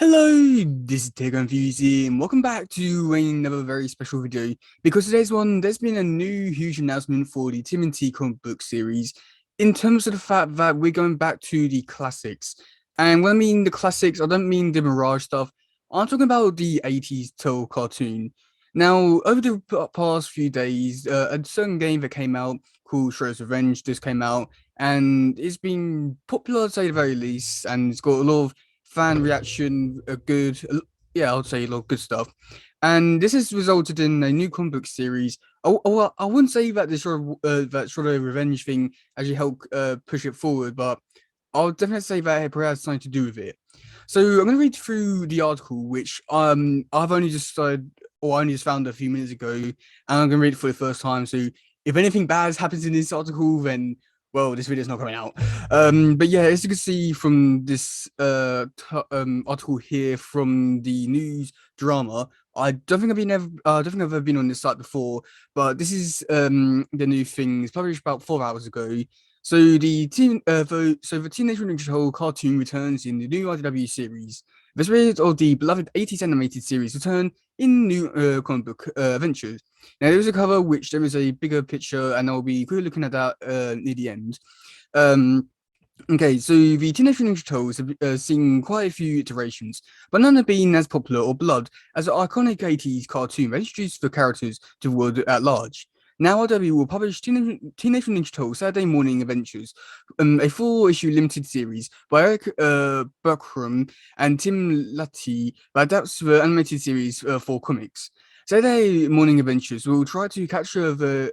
Hello, this is teddygaming and welcome back to another very special video. Because today's one, there's been a new huge announcement for the Tmnt comic book series in terms of the fact that we're going back to the classics. And when I mean the classics, I don't mean the Mirage stuff. I'm talking about the 80s Toll cartoon. Now, over the past few days, a certain game that came out called Shredder's Revenge just came out, and it's been popular to say the very least, and it's got a lot of fan reaction, a good, yeah, I would say a lot of good stuff. And this has resulted in a new comic book series. I wouldn't say that this sort of revenge thing actually helped push it forward, but I'll definitely say that it probably has something to do with it. So I'm going to read through the article, which I've only just started, or I only just found a few minutes ago, and I'm going to read it for the first time. So if anything bad happens in this article, then well, this video's not coming out. But yeah, as you can see from this article here from the news drama, I don't think I don't think I've ever been on this site before, but this is the new thing. It's published about 4 hours ago. So the Teenage Mutant Ninja Turtle cartoon returns in the new IDW series. The spirit of the beloved 80s animated series return in new comic book adventures. Now there is a cover which there is a bigger picture, and I'll be quickly looking at that near the end. Um, Okay, so the Teenage Mutant Ninja Turtles have seen quite a few iterations, but none have been as popular or beloved as the iconic 80s cartoon that introduced the characters to the world at large. Now IDW will publish Teenage Mutant Ninja Turtles Saturday Morning Adventures, a four-issue limited series by Eric Buckram and Tim Latty that adapts the animated series for comics. Saturday Morning Adventures will try to capture the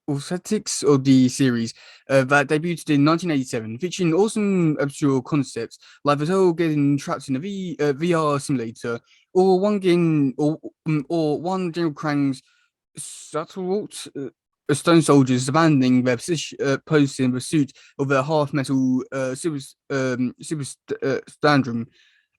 aesthetics of the series that debuted in 1987, featuring awesome obscure concepts like the turtle getting trapped in a VR simulator, or one General Krang's Satterwalt, stone soldiers abandoning their posts in pursuit of their half metal super standrum.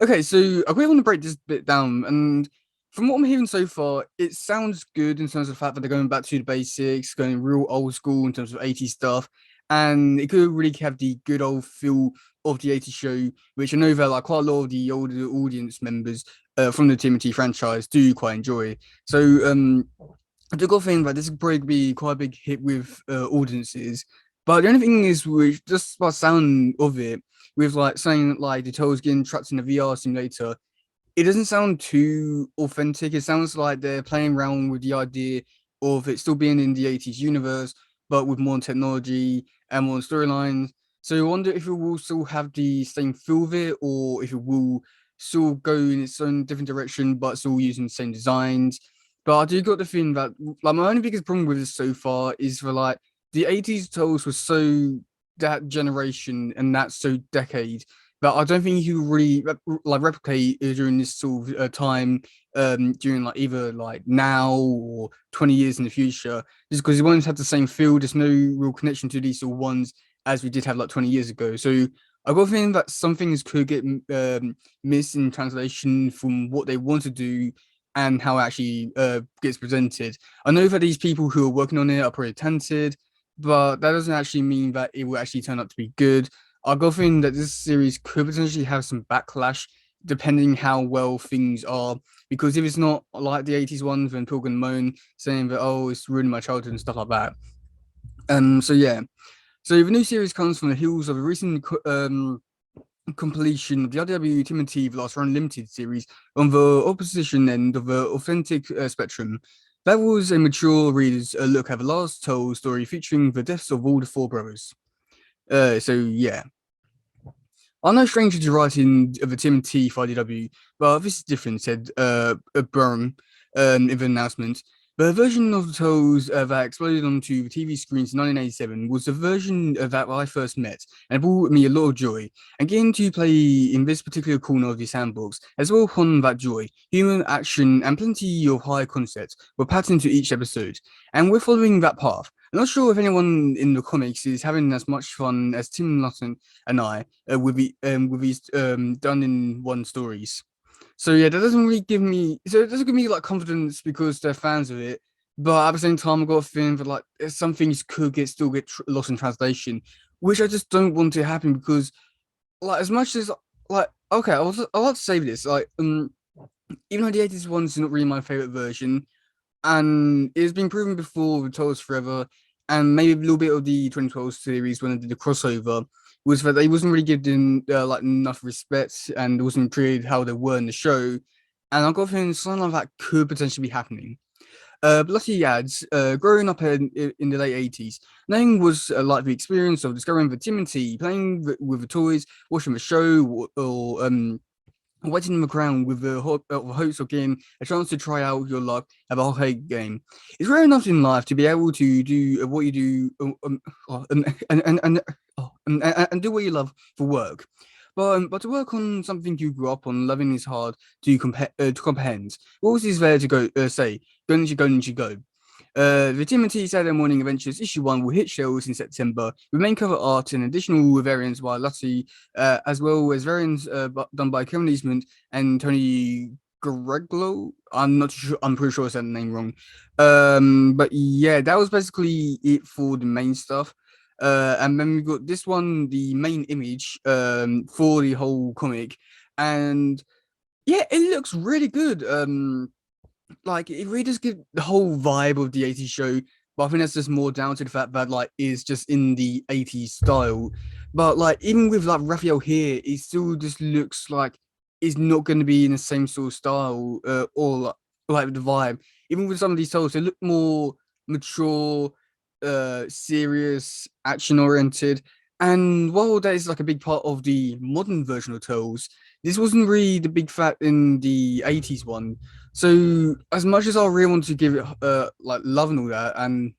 Okay, so I really want to break this bit down, and from what I'm hearing so far, it sounds good in terms of the fact that they're going back to the basics, going real old school in terms of 80s stuff, and it could really have the good old feel of the 80s show, which I know that like quite a lot of the older audience members from the Tmnt franchise do quite enjoy. So I do got a feeling that this could probably be quite a big hit with audiences. But the only thing is, with just by sound of it, with like saying like the turtles getting trapped in a VR simulator, it doesn't sound too authentic. It sounds like they're playing around with the idea of it still being in the 80s universe, but with more technology and more storylines. So I wonder if it will still have the same feel of it, or if it will still go in its own different direction, but still using the same designs. But I do got the feeling that like my only biggest problem with this so far is for like the 80s totals was so that generation and that so decade, but I don't think you really like replicate during this sort of time, during like either like now or 20 years in the future, just because it won't have the same feel. There's no real connection to these sort of ones as we did have like 20 years ago. So I got a feeling that some things could get missed in translation from what they want to do and how it actually gets presented. I know that these people who are working on it are pretty talented, but that doesn't actually mean that it will actually turn out to be good. I got a feeling that this series could potentially have some backlash depending how well things are. Because if it's not like the 80s ones, then people can moan saying that, oh, it's ruining my childhood and stuff like that. So yeah. So the new series comes from the heels of a recent completion of the IDW Tmnt Last Run Limited series on the opposition end of the authentic spectrum. That was a mature reader's look at the last told story featuring the deaths of all the four brothers. So yeah. I'm no stranger to writing the TMT for IDW, but this is different, said Burnham in the announcement. The version of the Toes that exploded onto the TV screens in 1987 was the version that I first met, and it brought me a lot of joy. And getting to play in this particular corner of the sandbox as well upon that joy, human action, and plenty of high concepts were packed into each episode, and we're following that path. I'm not sure if anyone in the comics is having as much fun as Tim Lutton and I with these done in one stories. So yeah, that doesn't really give me so it doesn't give me like confidence because they're fans of it. But at the same time, I've got a feeling that like some things could get lost in translation, which I just don't want to happen because like as much as like okay, I want to say this like even though the 80s one's not really my favorite version, and it's been proven before with Tales Forever, and maybe a little bit of the 2012 series when they did the crossover, was that they wasn't really given like enough respect and it wasn't treated how they were in the show. And I got a feeling something like that could potentially be happening. Bloody ads, growing up in the late 80s, nothing was like the experience of discovering the Tmnt, playing with the toys, watching the show, or waiting in the ground with the hopes of getting a chance to try out your luck at a arcade game. It's rare enough in life to be able to do what you do and do what you love for work. But to work on something you grew up on loving is hard to comprehend. What was this there to say? Going to go. The Tmnt Saturday Morning Adventures issue 1 will hit shelves in September with main cover art and additional variants by Lutty, as well as variants done by Kevin Eastman and Tony Greglo. I'm not sure, I'm pretty sure I said the name wrong. But yeah, that was basically it for the main stuff. And then we got this one, the main image for the whole comic. And yeah, it looks really good. Like it really does give the whole vibe of the 80s show, but I think that's just more down to the fact that like it's just in the 80s style. But like even with like Raphael here, it still just looks like it's not going to be in the same sort of style or like the vibe. Even with some of these titles, they look more mature, serious, action oriented. And while that is like a big part of the modern version of Tales, this wasn't really the big fat in the 80s one. So as much as I really want to give it like love and all that, and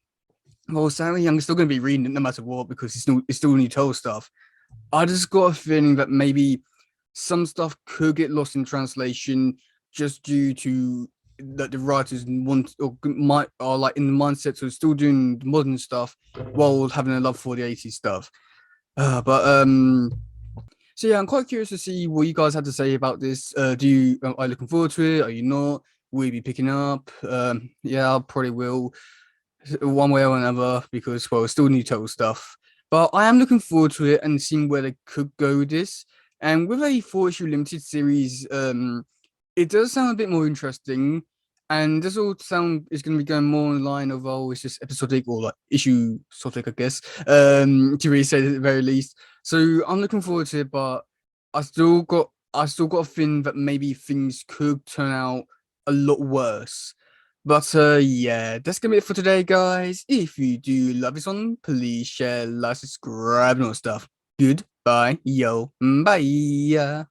well, sadly I'm still gonna be reading it no matter what because it's still new Tales stuff. I just got a feeling that maybe some stuff could get lost in translation just due to that the writers want or might are like in the mindset of still doing modern stuff while having a love for the 80s stuff. But so yeah, I'm quite curious to see what you guys had to say about this. Do you are you looking forward to it? Are you not? Will you be picking up? Yeah, I probably will one way or another because well, it's still new total stuff. But I am looking forward to it and seeing where they could go with this. And with a 4 issue limited series, it does sound a bit more interesting. And this all sound is going to be going more in line of oh, it's just episodic or like issue sotic, I guess. To really say at the very least. So I'm looking forward to it, but I still got a feeling that maybe things could turn out a lot worse. But yeah, that's gonna be it for today, guys. If you do love this one, please share, like, subscribe, and all that stuff. Goodbye, yo, bye.